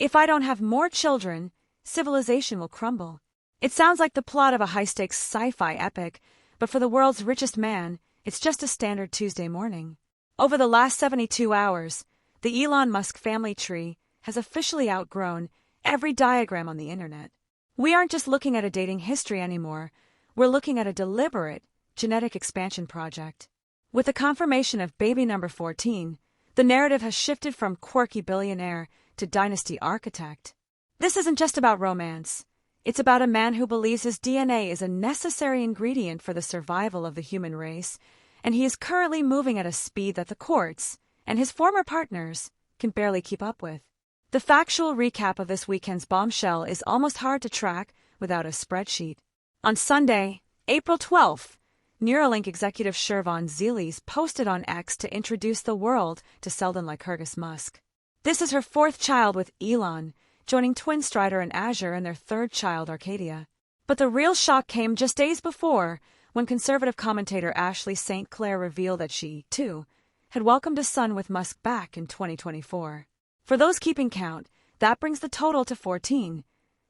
If I don't have more children, civilization will crumble. It sounds like the plot of a high-stakes sci-fi epic, but for the world's richest man, it's just a standard Tuesday morning. Over the last 72 hours, the Elon Musk family tree has officially outgrown every diagram on the internet. We aren't just looking at a dating history anymore, we're looking at a deliberate genetic expansion project. With the confirmation of baby number 14, the narrative has shifted from quirky billionaire to dynasty architect. This isn't just about romance. It's about a man who believes his DNA is a necessary ingredient for the survival of the human race, and he is currently moving at a speed that the courts and his former partners can barely keep up with. The factual recap of this weekend's bombshell is almost hard to track without a spreadsheet. On Sunday, April 12th, Neuralink executive Shervan Zilis posted on X to introduce the world to Selden Lycurgus Musk. This is her fourth child with Elon, joining twin Strider and Azure and their third child Arcadia. But the real shock came just days before, when conservative commentator Ashley St. Clair revealed that she, too, had welcomed a son with Musk back in 2024. For those keeping count, that brings the total to 14.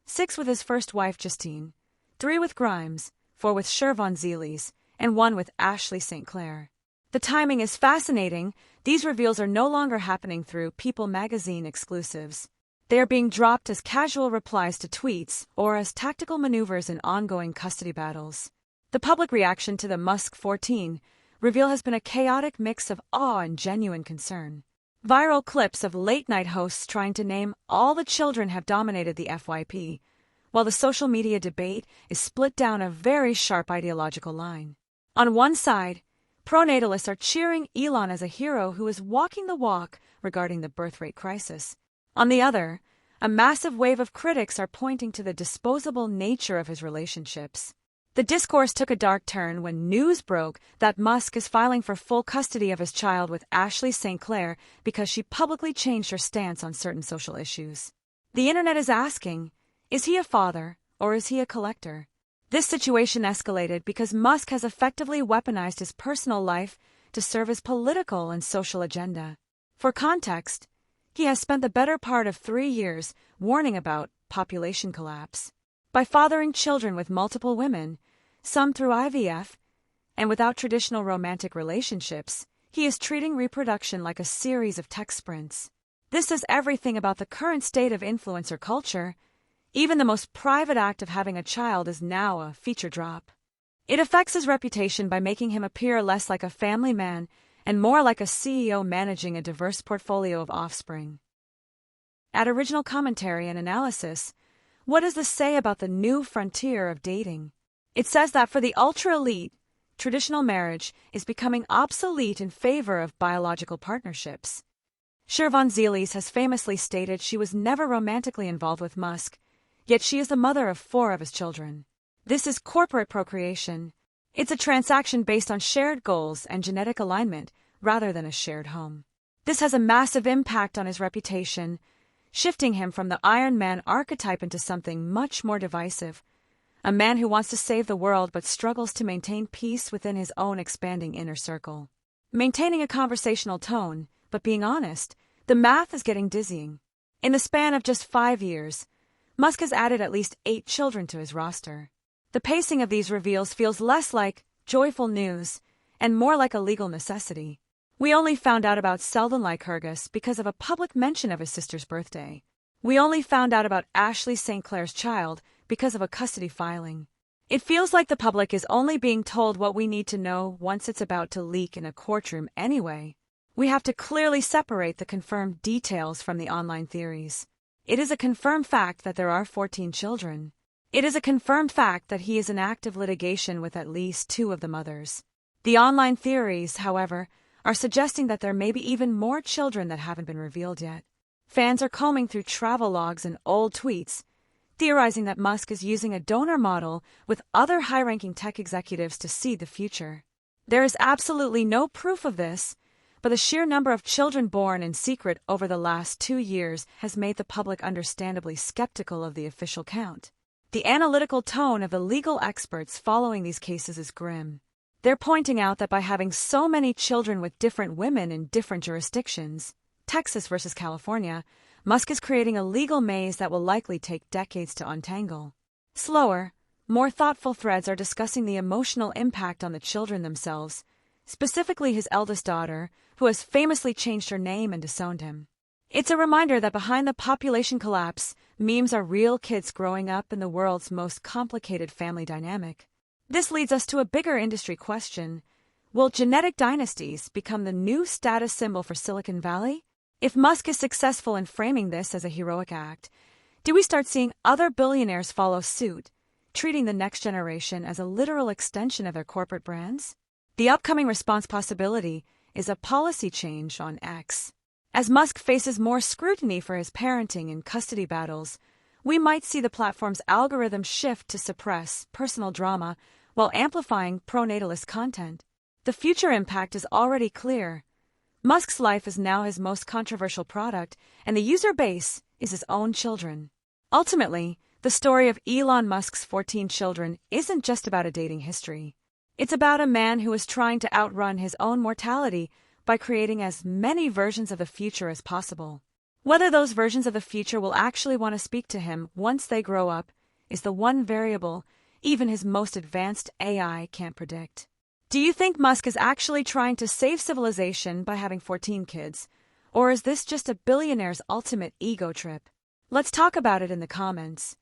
6 with his first wife Justine, 3 with Grimes, 4 with Shervan Zilis, and 1 with Ashley St. Clair. The timing is fascinating. These reveals are no longer happening through People magazine exclusives. They are being dropped as casual replies to tweets or as tactical maneuvers in ongoing custody battles. The public reaction to the Musk 14 reveal has been a chaotic mix of awe and genuine concern. Viral clips of late-night hosts trying to name all the children have dominated the FYP, while the social media debate is split down a very sharp ideological line. On one side, pronatalists are cheering Elon as a hero who is walking the walk regarding the birth rate crisis. On the other, a massive wave of critics are pointing to the disposable nature of his relationships. The discourse took a dark turn when news broke that Musk is filing for full custody of his child with Ashley St. Clair because she publicly changed her stance on certain social issues. The internet is asking, is he a father or is he a collector? This situation escalated because Musk has effectively weaponized his personal life to serve his political and social agenda. For context, he has spent the better part of 3 years warning about population collapse. By fathering children with multiple women, some through IVF, and without traditional romantic relationships, he is treating reproduction like a series of tech sprints. This is everything about the current state of influencer culture. Even the most private act of having a child is now a feature drop. It affects his reputation by making him appear less like a family man and more like a CEO managing a diverse portfolio of offspring. At original commentary and analysis, what does this say about the new frontier of dating? It says that for the ultra-elite, traditional marriage is becoming obsolete in favor of biological partnerships. Shervan Zilis has famously stated she was never romantically involved with Musk, yet she is the mother of 4 of his children. This is corporate procreation. It's a transaction based on shared goals and genetic alignment rather than a shared home. This has a massive impact on his reputation, shifting him from the Iron Man archetype into something much more divisive, a man who wants to save the world but struggles to maintain peace within his own expanding inner circle. Maintaining a conversational tone, but being honest, the math is getting dizzying. In the span of just 5 years, Musk has added at least 8 children to his roster. The pacing of these reveals feels less like joyful news and more like a legal necessity. We only found out about Selden Lycurgus because of a public mention of his sister's birthday. We only found out about Ashley St. Clair's child because of a custody filing. It feels like the public is only being told what we need to know once it's about to leak in a courtroom anyway. We have to clearly separate the confirmed details from the online theories. It is a confirmed fact that there are 14 children. It is a confirmed fact that he is in active litigation with at least 2 of the mothers. The online theories, however, are suggesting that there may be even more children that haven't been revealed yet. Fans are combing through travel logs and old tweets, theorizing that Musk is using a donor model with other high-ranking tech executives to seed the future. There is absolutely no proof of this, but the sheer number of children born in secret over the last 2 years has made the public understandably skeptical of the official count. The analytical tone of the legal experts following these cases is grim. They're pointing out that by having so many children with different women in different jurisdictions, Texas versus California, Musk is creating a legal maze that will likely take decades to untangle. Slower, more thoughtful threads are discussing the emotional impact on the children themselves, specifically his eldest daughter, who has famously changed her name and disowned him. It's a reminder that behind the population collapse, memes are real kids growing up in the world's most complicated family dynamic. This leads us to a bigger industry question. Will genetic dynasties become the new status symbol for Silicon Valley? If Musk is successful in framing this as a heroic act, do we start seeing other billionaires follow suit, treating the next generation as a literal extension of their corporate brands? The upcoming response possibility is a policy change on X. As Musk faces more scrutiny for his parenting and custody battles, we might see the platform's algorithm shift to suppress personal drama while amplifying pro-natalist content. The future impact is already clear. Musk's life is now his most controversial product, and the user base is his own children. Ultimately, the story of Elon Musk's 14 children isn't just about a dating history. It's about a man who is trying to outrun his own mortality by creating as many versions of the future as possible. Whether those versions of the future will actually want to speak to him once they grow up is the one variable even his most advanced AI can't predict. Do you think Musk is actually trying to save civilization by having 14 kids? Or is this just a billionaire's ultimate ego trip? Let's talk about it in the comments.